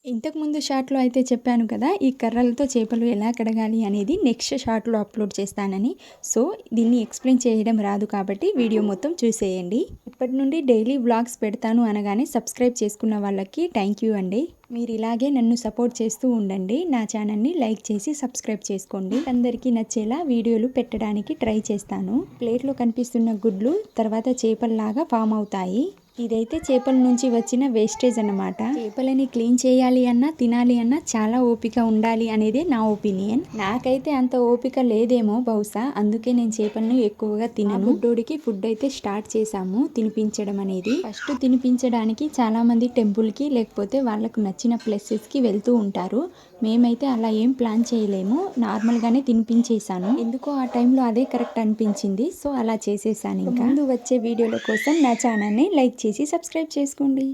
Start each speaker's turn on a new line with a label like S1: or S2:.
S1: ఇంతకుముందు షార్ట్‌లో అయితే చెప్పాను కదా! ఈ కర్రలతో చేపలు ఎలా కడగాలి అనేది నెక్స్ట్ షార్ట్‌లో అప్లోడ్ చేస్తానని. సో, దీన్ని ఎక్స్‌ప్లెయిన్ చేయడం రాదు కాబట్టి వీడియో మొత్తం చూసేయండి. ఇప్పటి నుండి డైలీ వ్లాగ్స్ పెడతాను అనగానే సబ్స్క్రైబ్ చేసుకున్న వాళ్ళకి థ్యాంక్ యూ అండి. మీరు ఇలాగే నన్ను సపోర్ట్ చేస్తూ ఉండండి. నా ఛానల్‌ని లైక్ చేసి సబ్స్క్రైబ్ చేసుకోండి. అందరికీ నచ్చేలా వీడియోలు పెట్టడానికి ట్రై చేస్తాను. ప్లేట్‌లో కనిపిస్తున్న గుడ్లు తర్వాత చేపల్లాగా ఫామ్ అవుతాయి. ఇదైతే చేపల నుంచి వచ్చిన వేస్టేజ్ అన్నమాట. చేపలని క్లీన్ చేయాలి అన్నా తినాలి అన్నా చాలా ఓపిక ఉండాలి అనేదే నా ఒపీనియన్. నాకైతే అంత ఓపిక లేదేమో బహుశా, అందుకే నేను చేపలను ఎక్కువగా తినను. బుడ్డోడికి ఫుడ్ అయితే స్టార్ట్ చేశాము తినిపించడం అనేది. ఫస్ట్ తినిపించడానికి చాలా మంది టెంపుల్కి లేకపోతే వాళ్ళకు నచ్చిన ప్లేసెస్కి వెళ్తూ ఉంటారు. మేమైతే అలా ఏం ప్లాన్ చేయలేము, నార్మల్గానే తినిపించేశాను. ఎందుకో ఆ టైంలో అదే కరెక్ట్ అనిపించింది, సో అలా చేసేసాను. ఇంకా ముందు వచ్చే వీడియోల కోసం నా ఛానల్ని లైక్ చేసి సబ్స్క్రైబ్ చేసుకోండి.